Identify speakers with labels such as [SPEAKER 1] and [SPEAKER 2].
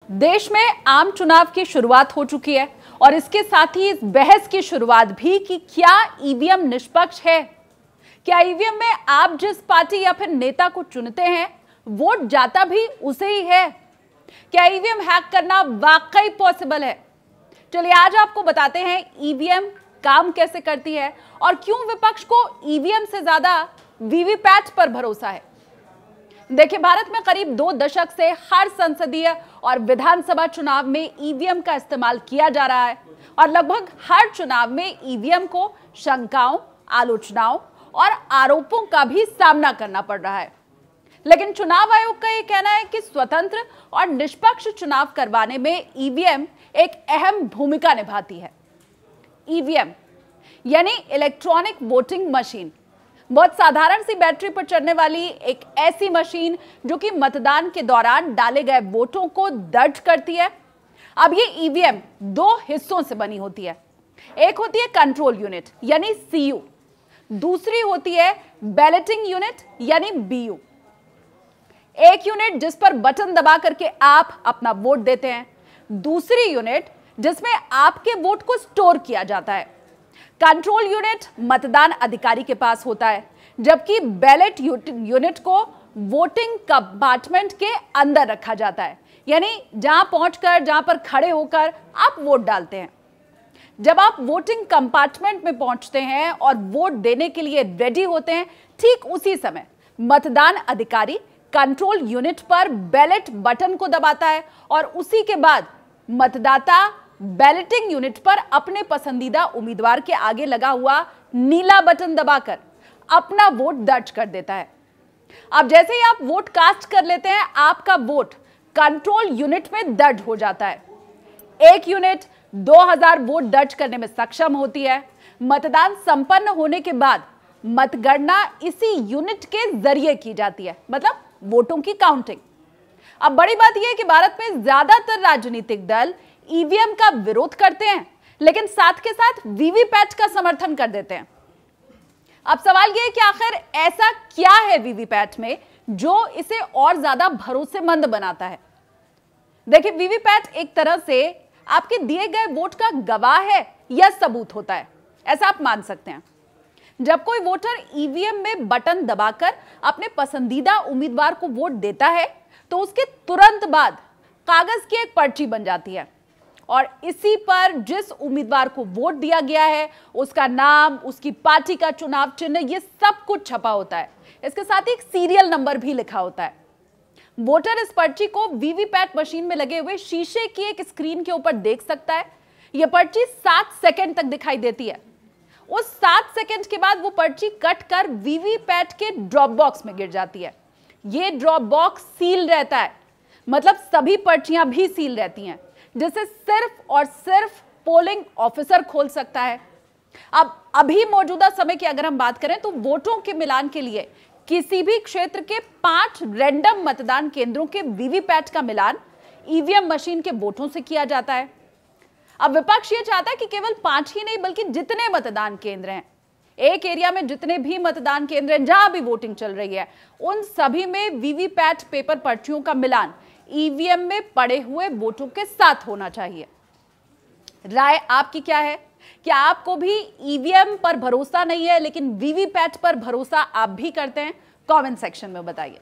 [SPEAKER 1] देश में आम चुनाव की शुरुआत हो चुकी है और इसके साथ ही इस बहस की शुरुआत भी कि क्या ईवीएम निष्पक्ष है। क्या ईवीएम में आप जिस पार्टी या फिर नेता को चुनते हैं वोट जाता भी उसे ही है। क्या ईवीएम हैक करना वाकई पॉसिबल है। चलिए आज आपको बताते हैं ईवीएम काम कैसे करती है और क्यों विपक्ष को ईवीएम से ज्यादा वीवीपैट पर भरोसा है। देखिए, भारत में करीब 2 दशक से हर संसदीय और विधानसभा चुनाव में ईवीएम का इस्तेमाल किया जा रहा है और लगभग हर चुनाव में ईवीएम को शंकाओं, आलोचनाओं और आरोपों का भी सामना करना पड़ रहा है। लेकिन चुनाव आयोग का यह कहना है कि स्वतंत्र और निष्पक्ष चुनाव करवाने में ईवीएम एक अहम भूमिका निभाती है। ईवीएम यानी इलेक्ट्रॉनिक वोटिंग मशीन, बहुत साधारण सी बैटरी पर चलने वाली एक ऐसी मशीन जो कि मतदान के दौरान डाले गए वोटों को दर्ज करती है। अब ये ईवीएम 2 हिस्सों से बनी होती है। एक होती है कंट्रोल यूनिट यानी सीयू, दूसरी होती है बैलेटिंग यूनिट यानी बीयू। एक यूनिट जिस पर बटन दबा करके आप अपना वोट देते हैं, दूसरी यूनिट जिसमें आपके वोट को स्टोर किया जाता है। कंट्रोल यूनिट मतदान अधिकारी के पास होता है, जबकि बैलेट यूनिट को वोटिंग कंपार्टमेंट के अंदर रखा जाता है, यानी जहां पहुंचकर, जहां पर खड़े होकर आप वोट डालते हैं। जब आप वोटिंग कंपार्टमेंट में पहुंचते हैं और वोट देने के लिए रेडी होते हैं, ठीक उसी समय मतदान अधिकारी कंट्रोल यूनिट पर बैलेट बटन को दबाता है और उसी के बाद मतदाता बैलेटिंग यूनिट पर अपने पसंदीदा उम्मीदवार के आगे लगा हुआ नीला बटन दबाकर अपना वोट दर्ज कर देता है। अब जैसे ही आप वोट कास्ट कर लेते हैं, आपका वोट कंट्रोल यूनिट में दर्ज हो जाता है। एक यूनिट 2000 वोट दर्ज करने में सक्षम होती है। मतदान संपन्न होने के बाद मतगणना इसी यूनिट के जरिए की जाती है, मतलब वोटों की काउंटिंग। अब बड़ी बात यह है कि भारत में ज्यादातर राजनीतिक दल ईवीएम का विरोध करते हैं, लेकिन साथ के साथ वीवीपैट का समर्थन कर देते हैं। अब सवाल यह है कि आखिर ऐसा क्या है वीवीपैट में जो इसे और ज्यादा भरोसेमंद बनाता है। देखिए, वीवीपैट एक तरह से आपके दिए गए वोट का गवाह है या सबूत होता है, ऐसा आप मान सकते हैं। जब कोई वोटर ईवीएम में बटन दबाकर अपने पसंदीदा उम्मीदवार को वोट देता है, तो उसके तुरंत बाद कागज की एक पर्ची बन जाती है और इसी पर जिस उम्मीदवार को वोट दिया गया है, उसका नाम, उसकी पार्टी का चुनाव चिन्ह, ये सब कुछ छपा होता है। इसके साथ ही एक सीरियल नंबर भी लिखा होता है। वोटर इस पर्ची को वीवीपैट मशीन में लगे हुए शीशे की एक स्क्रीन के ऊपर देख सकता है। यह पर्ची 7 सेकंड तक दिखाई देती है। उस 7 सेकंड के बाद वो पर्ची कट कर वीवीपैट के ड्रॉप बॉक्स में गिर जाती है। ये ड्रॉप बॉक्स सील रहता है, मतलब सभी पर्चियां भी सील रहती हैं, जिसे सिर्फ और सिर्फ पोलिंग ऑफिसर खोल सकता है। अब अभी मौजूदा समय की अगर हम बात करें तो वोटों के मिलान के लिए किसी भी क्षेत्र के 5 रैंडम मतदान केंद्रों के वीवीपैट का मिलान ईवीएम मशीन के वोटों से किया जाता है। अब विपक्ष ये चाहता है कि केवल 5 ही नहीं बल्कि जितने मतदान केंद्र हैं, एक एरिया में जितने भी मतदान केंद्र हैं, जहां भी वोटिंग चल रही है, उन सभी में वीवीपैट पेपर पर्चियों का मिलान ईवीएम में पड़े हुए वोटों के साथ होना चाहिए। राय आपकी क्या है? क्या आपको भी ईवीएम पर भरोसा नहीं है लेकिन वीवीपैट पर भरोसा आप भी करते हैं? कमेंट सेक्शन में बताइए।